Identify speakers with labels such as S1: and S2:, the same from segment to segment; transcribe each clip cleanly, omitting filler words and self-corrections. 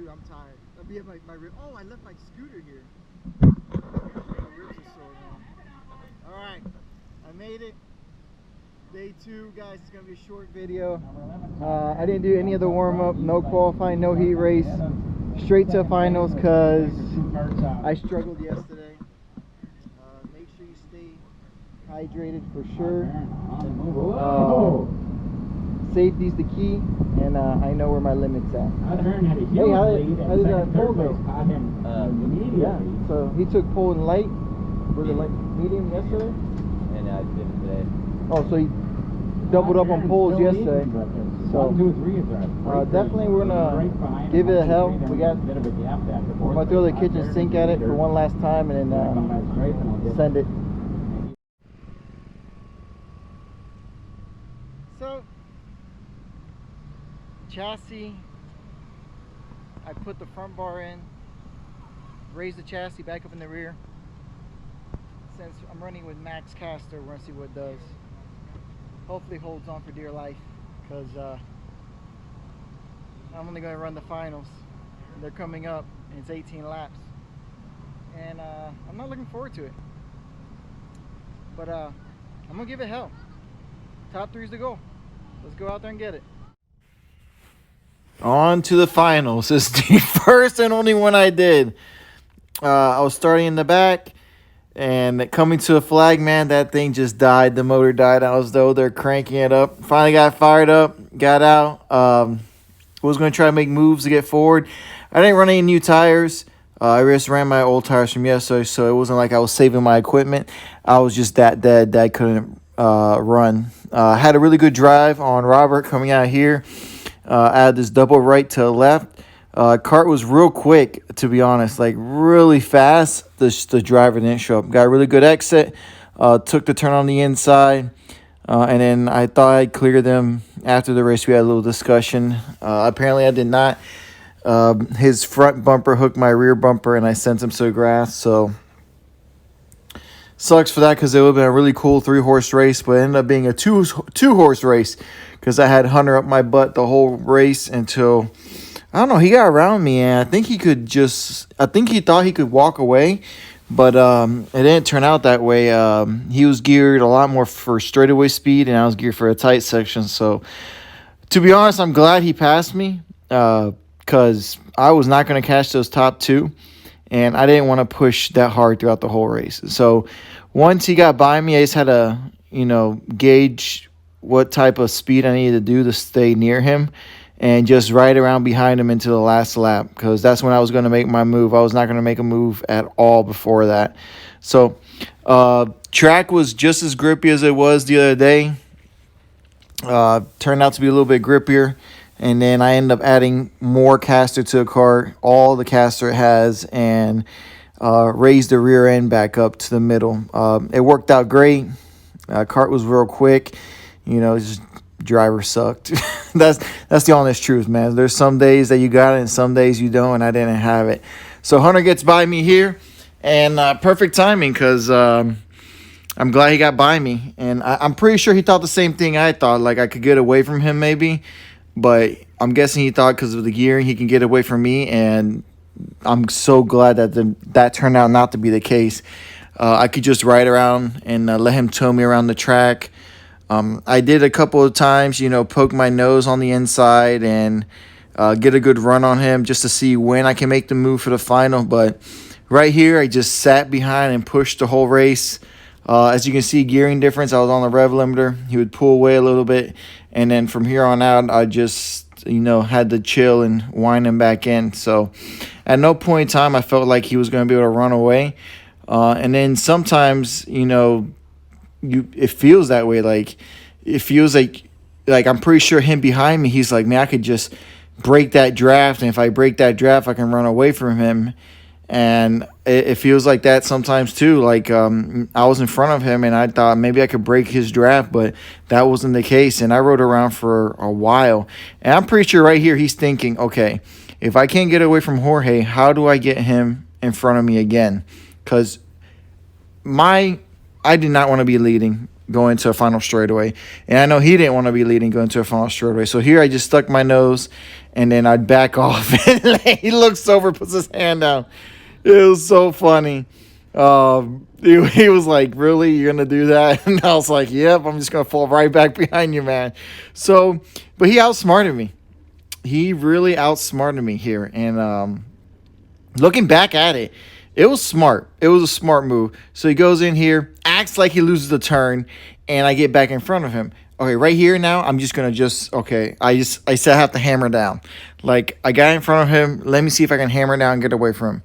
S1: Dude, I'm tired. I'll be at my oh, I left my scooter here. Alright, I made it. Day 2, guys. It's going to be a short video. I didn't do any of the warm-up, no qualifying, no heat race. Straight to finals because I struggled yesterday. Make sure you stay hydrated for sure. Safety's the key, and I know where my limit's at. Hey, how did that pole go? Yeah, so he took pole in light. Was it like medium yesterday?
S2: And I did it today.
S1: Oh, so he doubled up on poles yesterday. So definitely we're gonna give it a hell. We're gonna throw the kitchen sink at it for one last time and then send it. So chassis, I put the front bar in, raised the chassis back up in the rear. Since I'm running with max caster, we're gonna see what it does. Hopefully holds on for dear life, because I'm only going to run the finals. They're coming up, and it's 18 laps, and I'm not looking forward to it. But I'm gonna give it hell. Top 3's the goal. Let's go out there and get it. On to the finals. This is the first and only one I did. I was starting in the back. And coming to a flag, man, that thing just died. The motor died. I was they're cranking it up. Finally got fired up, got out. Was going to try to make moves to get forward. I didn't run any new tires. I just ran my old tires from yesterday, so it wasn't like I was saving my equipment. I was just that dead that I couldn't run. I had a really good drive on Robert coming out here. I had this double right to left. Kart was real quick, to be honest, like really fast. The driver didn't show up. Got a really good exit, took the turn on the inside, and then I thought I'd clear them. After the race, we had a little discussion. Apparently, I did not. His front bumper hooked my rear bumper, and I sent him to the grass, so sucks for that because it would have been a really cool 3-horse race, but it ended up being a two-horse race because I had Hunter up my butt the whole race until... I don't know, he got around me, and I think he thought he could walk away, but it didn't turn out that way. He was geared a lot more for straightaway speed, and I was geared for a tight section. So, to be honest, I'm glad he passed me, because I was not going to catch those top 2, and I didn't want to push that hard throughout the whole race. So, once he got by me, I just had to, gauge what type of speed I needed to do to stay near him. And just right around behind him into the last lap, because that's when I was going to make my move. I was not going to make a move at all before that. So, track was just as grippy as it was the other day. Turned out to be a little bit grippier. And then I ended up adding more caster to the car, all the caster it has, and raised the rear end back up to the middle. It worked out great. Kart was real quick. Just... driver sucked. that's the honest truth, man. There's some days that you got it and some days you don't, and I didn't have it. So Hunter gets by me here, and perfect timing because I'm glad he got by me, and I'm pretty sure he thought the same thing I thought, like I could get away from him maybe, but I'm guessing he thought because of the gearing he can get away from me, and I'm so glad that that turned out not to be the case. I could just ride around and let him tow me around the track. I did a couple of times, poke my nose on the inside and get a good run on him just to see when I can make the move for the final. But right here, I just sat behind and pushed the whole race. As you can see, gearing difference, I was on the rev limiter. He would pull away a little bit. And then from here on out, I just, had to chill and wind him back in. So at no point in time, I felt like he was going to be able to run away. And then sometimes, it feels that way. Like it feels like I'm pretty sure him behind me, he's like, man, I could just break that draft, and if I break that draft, I can run away from him. And it feels like that sometimes too. Like I was in front of him, and I thought maybe I could break his draft, but that wasn't the case. And I rode around for a while, and I'm pretty sure right here he's thinking, okay, if I can't get away from Jorge, how do I get him in front of me again? Because I did not want to be leading going to a final straightaway. And I know he didn't want to be leading going to a final straightaway. So here I just stuck my nose, and then I'd back off. And he looks over, puts his hand down. It was so funny. He was like, really, you're going to do that? And I was like, yep, I'm just going to fall right back behind you, man. So, but he outsmarted me. He really outsmarted me here. And looking back at it, it was smart. It was a smart move. So he goes in here, acts like he loses the turn, and I get back in front of him. Okay, right here now, I'm just going to I said I have to hammer down. Like, I got in front of him. Let me see if I can hammer down and get away from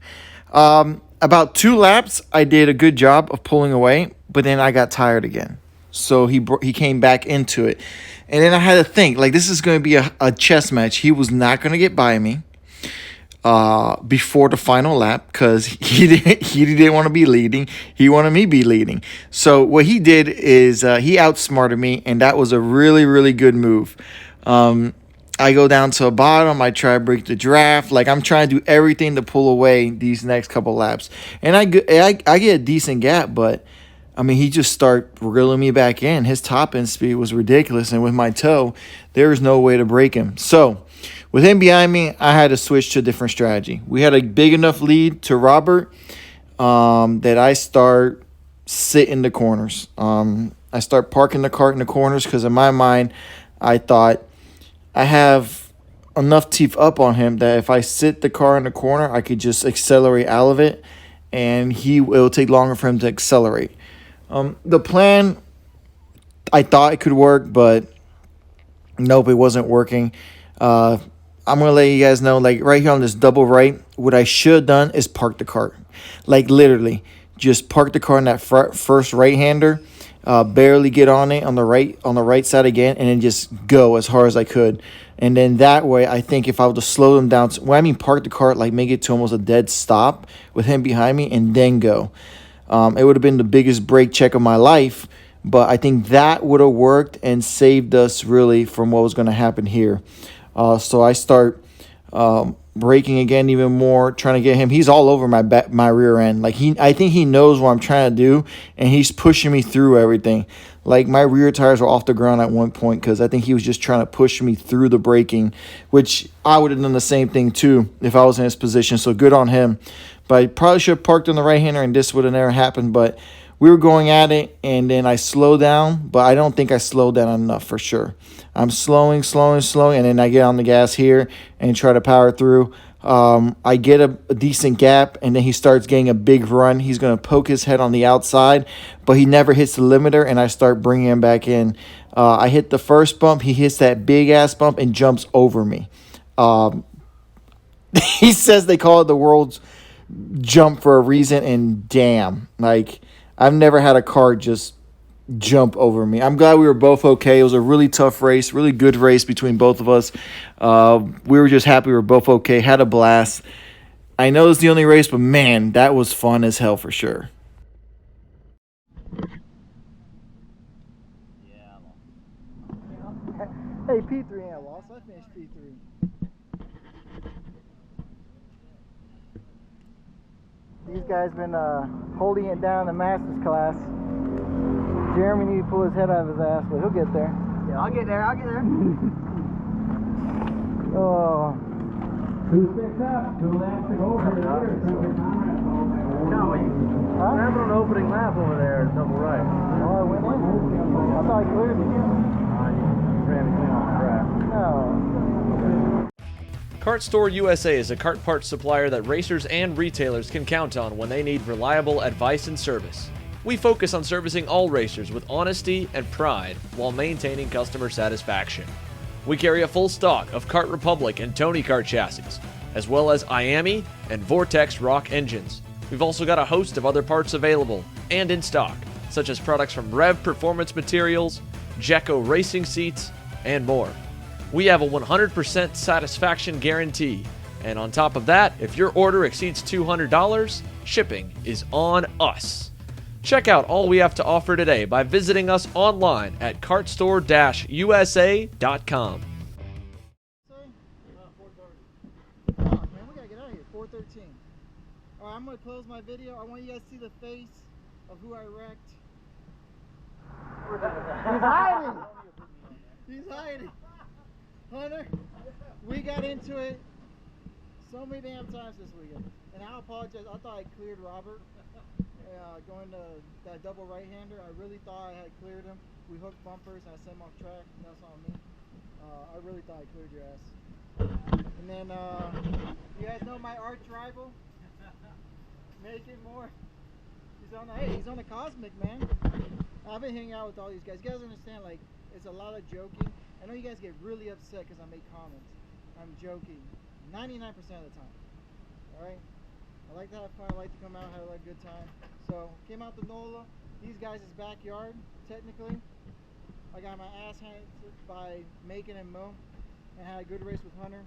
S1: him. About 2 laps, I did a good job of pulling away, but then I got tired again. So he came back into it. And then I had to think, like, this is going to be a chess match. He was not going to get by me before the final lap because he didn't want to be leading. He wanted me to be leading. So what he did is he outsmarted me, and that was a really, really good move. I go down to the bottom. I try to break the draft. Like, I'm trying to do everything to pull away these next couple laps. And I get a decent gap, but, I mean, he just started reeling me back in. His top end speed was ridiculous. And with my toe, there was no way to break him. So, with him behind me, I had to switch to a different strategy. We had a big enough lead to Robert that I start sitting the corners. I start parking the cart in the corners because in my mind, I thought, I have enough teeth up on him that if I sit the car in the corner, I could just accelerate out of it, and it'll take longer for him to accelerate. The plan, I thought it could work, but nope, it wasn't working. I'm going to let you guys know, like right here on this double right, what I should have done is park the cart. Like literally, just park the car in that first right-hander, barely get on it on the right side again, and then just go as hard as I could. And then that way, I think if I would have slowed him down, park the cart, like make it to almost a dead stop with him behind me, and then go. It would have been the biggest brake check of my life, but I think that would have worked and saved us really from what was going to happen here. So I start braking again even more, trying to get him. He's all over my rear end. Like I think he knows what I'm trying to do, and he's pushing me through everything. Like my rear tires were off the ground at one point because I think he was just trying to push me through the braking, which I would have done the same thing too if I was in his position. So good on him. But I probably should have parked on the right-hander, and this would have never happened. But we were going at it, and then I slowed down, but I don't think I slowed down enough for sure. I'm slowing, and then I get on the gas here and try to power through. I get a decent gap, and then he starts getting a big run. He's going to poke his head on the outside, but he never hits the limiter, and I start bringing him back in. I hit the first bump. He hits that big-ass bump and jumps over me. He says they call it the world's jump for a reason, and damn, like, I've never had a car just jump over me. I'm glad we were both okay. It was a really tough race, really good race between both of us. We were just happy we were both okay, had a blast. I know it's the only race, but man, that was fun as hell for sure. Hey, P3 ain't lost. I finished P3. These guys been holding it down in the Masters class. Jeremy needs to pull his head out of his ass, but he'll get there.
S2: Yeah, I'll get there.
S1: Oh.
S3: Who's picked up? Who left to go over here?
S2: No,
S1: Huh?
S2: we're having an opening lap over there, double right.
S1: Oh, I went in? I thought I cleared it.
S2: You ran clean off the track.
S1: No.
S4: Kart Store USA is a kart parts supplier that racers and retailers can count on when they need reliable advice and service. We focus on servicing all racers with honesty and pride while maintaining customer satisfaction. We carry a full stock of Kart Republic and Tony Kart chassis, as well as IAMI and Vortex Rock engines. We've also got a host of other parts available and in stock, such as products from Rev Performance Materials, Jecco Racing Seats, and more. We have a 100% satisfaction guarantee, and on top of that, if your order exceeds $200, shipping is on us. Check out all we have to offer today by visiting us online at kartstore-usa.com.
S1: Man, we gotta get out of here. 4:13. All right, I'm gonna close my video. I want you guys to see the face of who I wrecked.
S5: He's hiding. He's hiding. Hunter, we got into it so many damn times this weekend, and I apologize. I thought I cleared Robert going to that double right-hander. I really thought I had cleared him. We hooked bumpers and I sent him off track. That's on me. I really thought I cleared your ass. And then you guys know my arch rival, Make It More. He's on the Cosmic, man. I've been hanging out with all these guys. You guys understand, like, it's a lot of joking. I know you guys get really upset because I make comments. I'm joking 99% of the time. Alright? I like to have fun. I like to come out, have a good time. So, came out to Nola, these guys' backyard, technically. I got my ass handed by Macon and Mo, and had a good race with Hunter.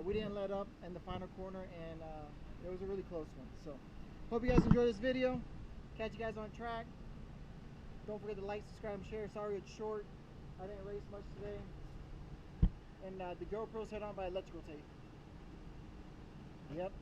S5: We didn't let up in the final corner, and it was a really close one. So, hope you guys enjoy this video. Catch you guys on track. Don't forget to like, subscribe, and share. Sorry it's short. I didn't race much today. And the GoPro's held on by electrical tape. Yep.